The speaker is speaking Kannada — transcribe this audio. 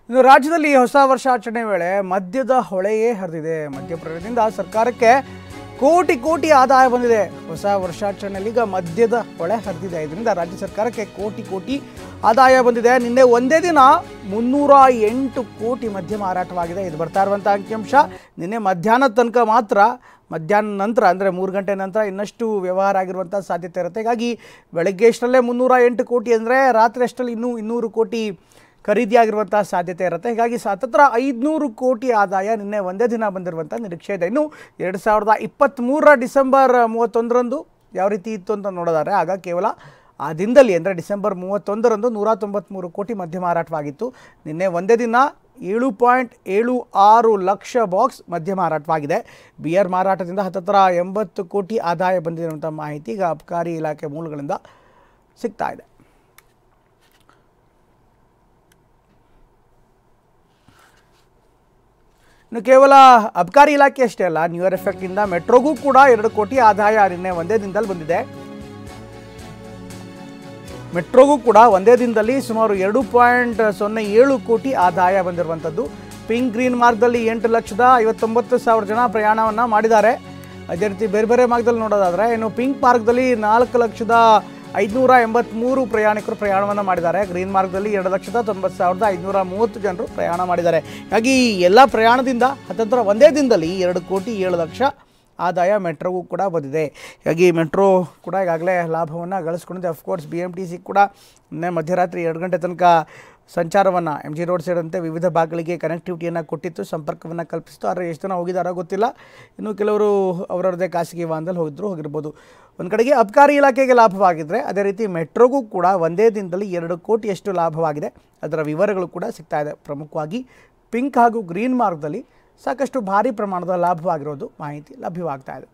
ಇನ್ನು ರಾಜ್ಯದಲ್ಲಿ ಹೊಸ ವರ್ಷಾಚರಣೆ ವೇಳೆ ಮದ್ಯದ ಹೊಳೆಯೇ ಹರಿದಿದೆ. ಮಧ್ಯಪ್ರದೇಶದಿಂದ ಸರ್ಕಾರಕ್ಕೆ ಕೋಟಿ ಕೋಟಿ ಆದಾಯ ಬಂದಿದೆ. ಹೊಸ ವರ್ಷಾಚರಣೆಯಲ್ಲಿ ಈಗ ಮದ್ಯದ ಹೊಳೆ ಹರಿದಿದೆ. ಇದರಿಂದ ರಾಜ್ಯ ಸರ್ಕಾರಕ್ಕೆ ಕೋಟಿ ಕೋಟಿ ಆದಾಯ ಬಂದಿದೆ. ನಿನ್ನೆ ಒಂದೇ ದಿನ 308 ಕೋಟಿ ಮದ್ಯ ಮಾರಾಟವಾಗಿದೆ. ಇದು ಬರ್ತಾ ಇರುವಂಥ ಅಂಕಿಅಂಶ. ನಿನ್ನೆ ಮಧ್ಯಾಹ್ನದ ತನಕ ಮಾತ್ರ, ಮಧ್ಯಾಹ್ನ ನಂತರ ಅಂದರೆ 3 ಗಂಟೆ ನಂತರ ಇನ್ನಷ್ಟು ವ್ಯವಹಾರ ಆಗಿರುವಂಥ ಸಾಧ್ಯತೆ ಇರುತ್ತೆ. ಹೀಗಾಗಿ ಬೆಳಗ್ಗೆ ಅಷ್ಟರಲ್ಲೇ 308 ಕೋಟಿ ಅಂದರೆ ರಾತ್ರಿ ಅಷ್ಟರಲ್ಲಿ ಇನ್ನೂ 200 ಕೋಟಿ ಖರೀದಿಯಾಗಿರುವಂಥ ಸಾಧ್ಯತೆ ಇರುತ್ತೆ. ಹೀಗಾಗಿ ಸತತ 500 ಕೋಟಿ ಆದಾಯ ನಿನ್ನೆ ಒಂದೇ ದಿನ ಬಂದಿರುವಂಥ ನಿರೀಕ್ಷೆ ಇದೆ. ಇನ್ನು 2023 ಡಿಸೆಂಬರ್ 31ರಂದು ಯಾವ ರೀತಿ ಇತ್ತು ಅಂತ ನೋಡೋದಾದ್ರೆ, ಆಗ ಕೇವಲ ಆ ದಿನದಲ್ಲಿ ಅಂದರೆ ಡಿಸೆಂಬರ್ 31ರಂದು 193 ಕೋಟಿ ಮದ್ಯ ಮಾರಾಟವಾಗಿತ್ತು. ನಿನ್ನೆ ಒಂದೇ ದಿನ 7.76 ಲಕ್ಷ ಬಾಕ್ಸ್ ಮದ್ಯ ಮಾರಾಟವಾಗಿದೆ. ಬಿಯರ್ ಮಾರಾಟದಿಂದ ಹತ್ತತ್ರ 80 ಕೋಟಿ ಆದಾಯ ಬಂದಿರುವಂಥ ಮಾಹಿತಿ ಈಗ ಅಬಕಾರಿ ಇಲಾಖೆ ಮೂಲಗಳಿಂದ ಸಿಗ್ತಾ ಇದೆ. ಇನ್ನು ಕೇವಲ ಅಬಕಾರಿ ಇಲಾಖೆ ಅಷ್ಟೇ ಅಲ್ಲ, ನ್ಯೂ ಇಯರ್ ಎಫೆಕ್ಟಿಂದ ಮೆಟ್ರೋಗೂ ಕೂಡ 2 ಕೋಟಿ ಆದಾಯ ನಿನ್ನೆ ಒಂದೇ ದಿನದಲ್ಲಿ ಬಂದಿದೆ. ಮೆಟ್ರೋಗೂ ಕೂಡ ಒಂದೇ ದಿನದಲ್ಲಿ ಸುಮಾರು 2.07 ಕೋಟಿ ಆದಾಯ ಬಂದಿರುವಂಥದ್ದು. ಪಿಂಕ್ ಗ್ರೀನ್ ಮಾರ್ಗದಲ್ಲಿ 8,59,000 ಜನ ಪ್ರಯಾಣವನ್ನು ಮಾಡಿದ್ದಾರೆ. ಅದೇ ರೀತಿ ಬೇರೆ ಬೇರೆ ಮಾರ್ಗದಲ್ಲಿ ನೋಡೋದಾದರೆ, ಇನ್ನು ಪಿಂಕ್ ಮಾರ್ಗದಲ್ಲಿ 4,583 ಪ್ರಯಾಣಿಕರು ಪ್ರಯಾಣವನ್ನು ಮಾಡಿದ್ದಾರೆ. ಗ್ರೀನ್ ಮಾರ್ಗದಲ್ಲಿ 2,90,530 ಜನರು ಪ್ರಯಾಣ ಮಾಡಿದ್ದಾರೆ. ಹಾಗಾಗಿ ಎಲ್ಲ ಪ್ರಯಾಣದಿಂದ ಹತ್ತತ್ರ ಒಂದೇ ದಿನದಲ್ಲಿ 2,07,00,000 ಆದಾಯ ಮೆಟ್ರೋಗೂ ಕೂಡ ಬಂದಿದೆ. ಹೀಗಾಗಿ ಮೆಟ್ರೋ ಕೂಡ ಈಗಾಗಲೇ ಲಾಭವನ್ನು ಗಳಿಸ್ಕೊಂಡಿದೆ. ಅಫ್ಕೋರ್ಸ್ BMTC ಕೂಡ ನಿನ್ನೆ ಮಧ್ಯರಾತ್ರಿ 2 ಗಂಟೆ ತನಕ ಸಂಚಾರವನ್ನು MG ರೋಡ್ ಸೇರಿದಂತೆ ವಿವಿಧ ಭಾಗಗಳಿಗೆ ಕನೆಕ್ಟಿವಿಟಿಯನ್ನು ಕೊಟ್ಟಿತ್ತು, ಸಂಪರ್ಕವನ್ನು ಕಲ್ಪಿಸಿತ್ತು. ಆದರೆ ಎಷ್ಟು ಜನ ಹೋಗಿದ್ದಾರೋ ಗೊತ್ತಿಲ್ಲ. ಇನ್ನು ಕೆಲವರು ಅವರದ್ದೇ ಖಾಸಗಿ ವಾಹನದಲ್ಲಿ ಹೋಗಿರ್ಬೋದು. ಒಂದು ಕಡೆಗೆ ಅಬಕಾರಿ ಇಲಾಖೆಗೆ ಲಾಭವಾಗಿದ್ದರೆ, ಅದೇ ರೀತಿ ಮೆಟ್ರೋಗೂ ಕೂಡ ಒಂದೇ ದಿನದಲ್ಲಿ 2 ಕೋಟಿಯಷ್ಟು ಲಾಭವಾಗಿದೆ. ಅದರ ವಿವರಗಳು ಕೂಡ ಸಿಗ್ತಾ ಇದೆ. ಪ್ರಮುಖವಾಗಿ ಪಿಂಕ್ ಹಾಗೂ ಗ್ರೀನ್ ಮಾರ್ಗದಲ್ಲಿ ಸಾಕಷ್ಟು ಭಾರಿ ಪ್ರಮಾಣದ ಲಾಭವಾಗಿರೋದು ಮಾಹಿತಿ ಲಭ್ಯವಾಗ್ತಾ ಇದೆ.